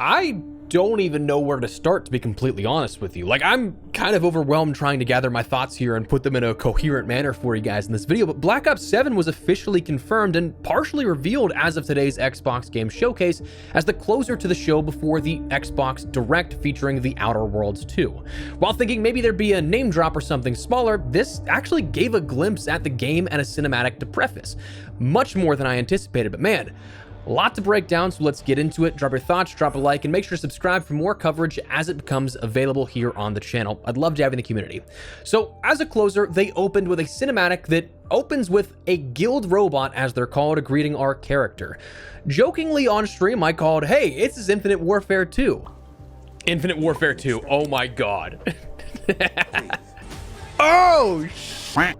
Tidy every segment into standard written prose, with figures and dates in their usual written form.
I don't even know where to start, to be completely honest with you. Like, I'm kind of overwhelmed trying to gather my thoughts here and put them in a coherent manner for you guys in this video, but Black Ops 7 was officially confirmed and partially revealed as of today's Xbox Game Showcase as the closer to the show before the Xbox Direct featuring The Outer Worlds 2. While thinking maybe there'd be a name drop or something smaller, this actually gave a glimpse at the game and a cinematic to preface. Much more than I anticipated, but man, a lot to break down, so let's get into it. Drop your thoughts, drop a like, and make sure to subscribe for more coverage as it becomes available here on the channel. I'd love to have you in the community. So, as a closer, they opened with a cinematic that opens with a guild robot, as they're called, greeting our character. Jokingly on stream, I called, hey, it's Infinite Warfare 2. Infinite Warfare 2, oh my god. Oh, shit.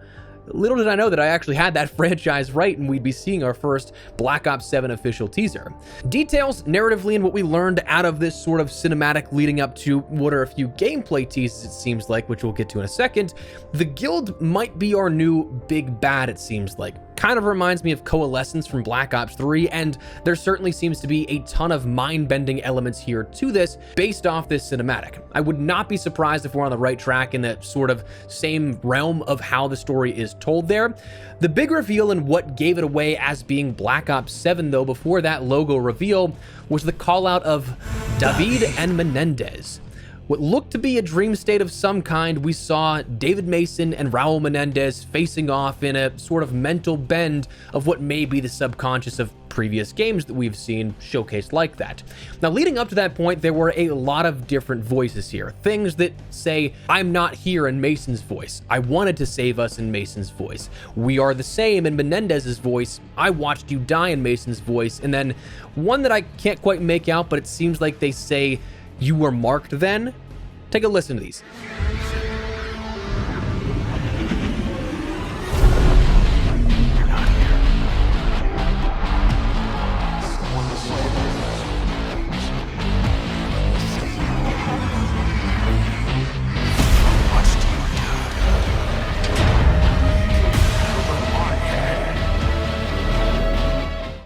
Little did I know that I actually had that franchise right and we'd be seeing our first Black Ops 7 official teaser. Details, narratively, and what we learned out of this sort of cinematic leading up to what are a few gameplay teases, it seems like, which we'll get to in a second. The guild might be our new big bad, it seems like. Kind of reminds me of Coalescence from Black Ops 3, and there certainly seems to be a ton of mind-bending elements here to this based off this cinematic. I would not be surprised if we're on the right track in that sort of same realm of how the story is told there. The big reveal and what gave it away as being Black Ops 7, though, before that logo reveal, was the call out of David and Menendez. What looked to be a dream state of some kind, we saw David Mason and Raul Menendez facing off in a sort of mental bend of what may be the subconscious of previous games that we've seen showcased like that. Now, leading up to that point, there were a lot of different voices here. Things that say, I'm not here in Mason's voice. I wanted to save us in Mason's voice. We are the same in Menendez's voice. I watched you die in Mason's voice. And then one that I can't quite make out, but it seems like they say, you were marked then? Take a listen to these.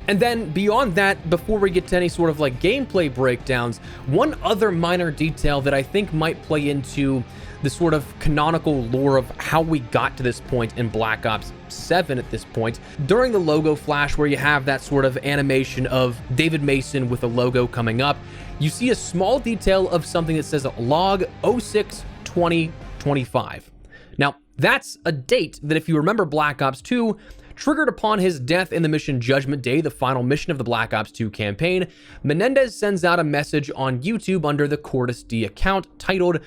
And then beyond that, before we get to any sort of like gameplay breakdowns, one other minor detail that I think might play into the sort of canonical lore of how we got to this point in Black Ops 7 at this point. During the logo flash, where you have that sort of animation of David Mason with a logo coming up, you see a small detail of something that says log 06-2025. Now, that's a date that, if you remember Black Ops 2, triggered upon his death in the mission Judgment Day, the final mission of the Black Ops 2 campaign. Menendez sends out a message on YouTube under the Cortus D account titled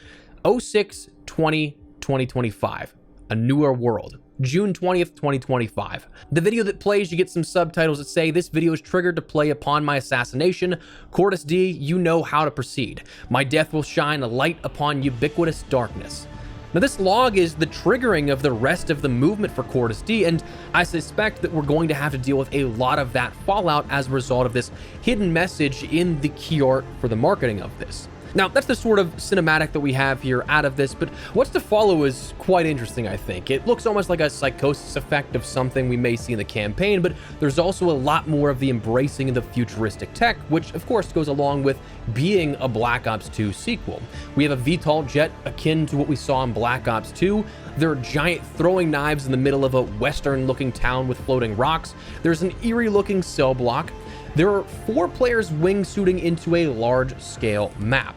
06-20-2025, A Newer World, June 20th, 2025. The video that plays, you get some subtitles that say, this video is triggered to play upon my assassination. Cortus D, you know how to proceed. My death will shine a light upon ubiquitous darkness. Now, this log is the triggering of the rest of the movement for Cortus D, and I suspect that we're going to have to deal with a lot of that fallout as a result of this hidden message in the key art for the marketing of this. Now, that's the sort of cinematic that we have here out of this, but what's to follow is quite interesting, I think. It looks almost like a psychosis effect of something we may see in the campaign, but there's also a lot more of the embracing of the futuristic tech, which of course goes along with being a Black Ops 2 sequel. We have a VTOL jet akin to what we saw in Black Ops 2. There are giant throwing knives in the middle of a western-looking town with floating rocks. There's an eerie-looking cell block. There are 4 players wingsuiting into a large-scale map.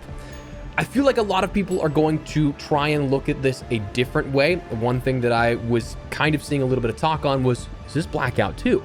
I feel like a lot of people are going to try and look at this a different way. One thing that I was kind of seeing a little bit of talk on was, is this Blackout 2?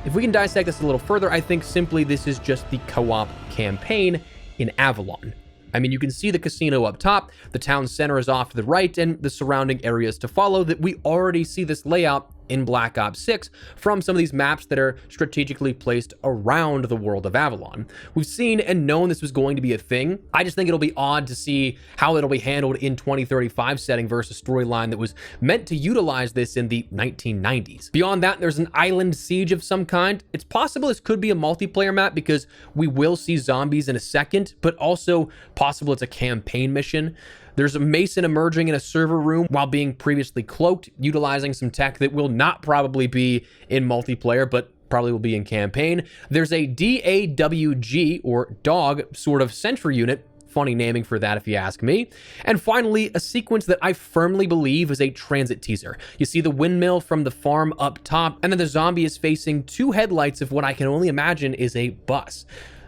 If we can dissect this a little further, I think simply this is just the co-op campaign in Avalon. I mean, you can see the casino up top, the town center is off to the right, and the surrounding areas to follow that we already see this layout in Black Ops 6 from some of these maps that are strategically placed around the world of Avalon. We've seen and known this was going to be a thing. I just think it'll be odd to see how it'll be handled in 2035 setting versus storyline that was meant to utilize this in the 1990s. Beyond that, there's an island siege of some kind. It's possible this could be a multiplayer map because we will see zombies in a second, but also possible it's a campaign mission. There's a Mason emerging in a server room while being previously cloaked, utilizing some tech that will not probably be in multiplayer, but probably will be in campaign. There's a DAWG, or dog, sort of sentry unit. Funny naming for that if you ask me. And finally, a sequence that I firmly believe is a transit teaser. You see the windmill from the farm up top, and then the zombie is facing two headlights of what I can only imagine is a bus.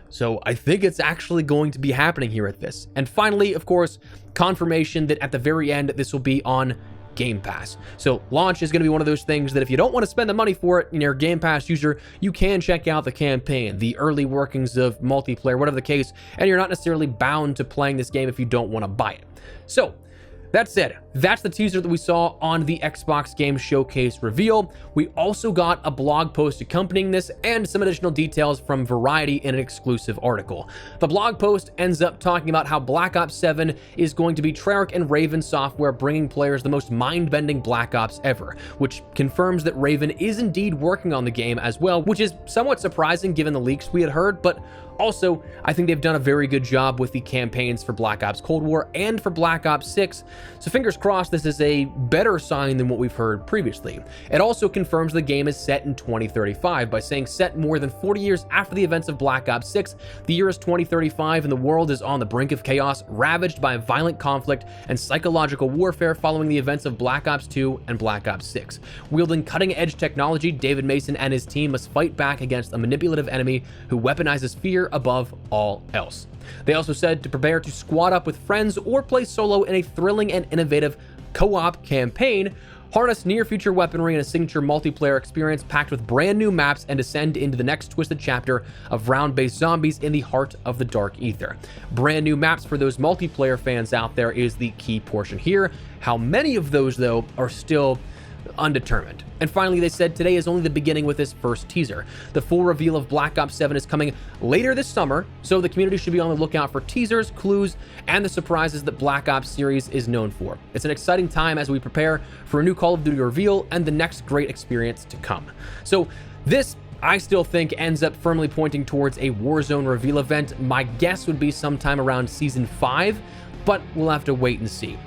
So I think it's actually going to be happening here at this. And finally, of course, confirmation that at the very end, this will be on Game Pass. So launch is going to be one of those things that if you don't want to spend the money for it and you're a Game Pass user, you can check out the campaign, the early workings of multiplayer, whatever the case, and you're not necessarily bound to playing this game if you don't want to buy it. So that said, that's the teaser that we saw on the Xbox Game Showcase reveal. We also got a blog post accompanying this and some additional details from Variety in an exclusive article. The blog post ends up talking about how Black Ops 7 is going to be Treyarch and Raven Software bringing players the most mind-bending Black Ops ever, which confirms that Raven is indeed working on the game as well, which is somewhat surprising given the leaks we had heard, but also, I think they've done a very good job with the campaigns for Black Ops Cold War and for Black Ops 6, so fingers crossed this is a better sign than what we've heard previously. It also confirms the game is set in 2035 by saying set more than 40 years after the events of Black Ops 6, the year is 2035 and the world is on the brink of chaos, ravaged by violent conflict and psychological warfare following the events of Black Ops 2 and Black Ops 6. Wielding cutting-edge technology, David Mason and his team must fight back against a manipulative enemy who weaponizes fear above all else. They also said to prepare to squad up with friends or play solo in a thrilling and innovative co-op campaign, harness near-future weaponry and a signature multiplayer experience packed with brand new maps, and descend into the next twisted chapter of round-based zombies in the heart of the dark ether. Brand new maps for those multiplayer fans out there is the key portion here. How many of those, though, are still undetermined. And finally, they said today is only the beginning with this first teaser. The full reveal of Black Ops 7 is coming later this summer, so the community should be on the lookout for teasers, clues, and the surprises that Black Ops series is known for. It's an exciting time as we prepare for a new Call of Duty reveal and the next great experience to come. So this, I still think, ends up firmly pointing towards a Warzone reveal event. My guess would be sometime around Season 5, but we'll have to wait and see.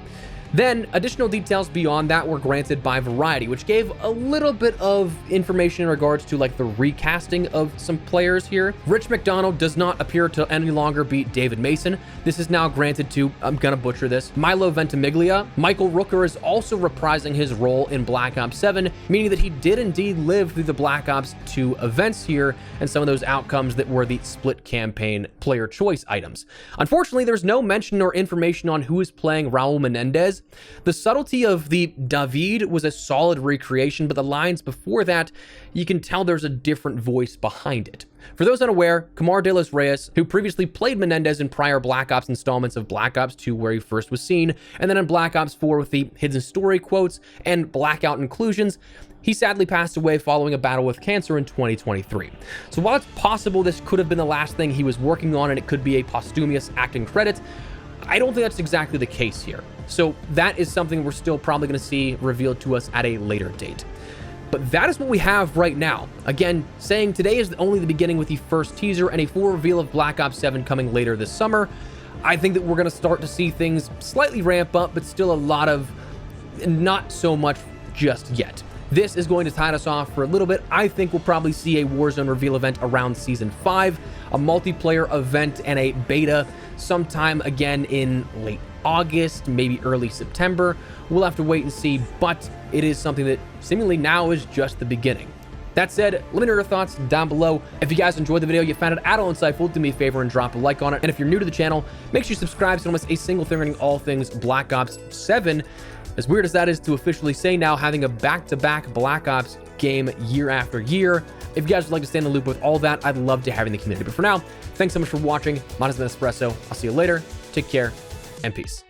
Then, additional details beyond that were granted by Variety, which gave a little bit of information in regards to like the recasting of some players here. Rich McDonald does not appear to any longer be David Mason. This is now granted to, I'm gonna butcher this, Milo Ventimiglia. Michael Rooker is also reprising his role in Black Ops 7, meaning that he did indeed live through the Black Ops 2 events here and some of those outcomes that were the split campaign player choice items. Unfortunately, there's no mention or information on who is playing Raul Menendez. The subtlety of the David was a solid recreation, but the lines before that, you can tell there's a different voice behind it. For those unaware, Camar de los Reyes, who previously played Menendez in prior Black Ops installments of Black Ops 2 where he first was seen, and then in Black Ops 4 with the hidden story quotes and blackout inclusions, he sadly passed away following a battle with cancer in 2023. So while it's possible this could have been the last thing he was working on and it could be a posthumous acting credit, I don't think that's exactly the case here. So that is something we're still probably going to see revealed to us at a later date. But that is what we have right now. Again, saying today is only the beginning with the first teaser and a full reveal of Black Ops 7 coming later this summer. I think that we're going to start to see things slightly ramp up, but still a lot of not so much just yet. This is going to tie us off for a little bit. I think we'll probably see a Warzone reveal event around Season 5, a multiplayer event and a beta sometime again in late August, maybe early September. We'll have to wait and see, but it is something that seemingly now is just the beginning. That said, let me know your thoughts down below. If you guys enjoyed the video, you found it at all insightful, do me a favor and drop a like on it. And if you're new to the channel, make sure you subscribe so you don't miss a single thing regarding all things Black Ops 7. As weird as that is to officially say now, having a back-to-back Black Ops game year after year. If you guys would like to stay in the loop with all that, I'd love to have you in the community. But for now, thanks so much for watching. Mine has been Espresso. I'll see you later. Take care and peace.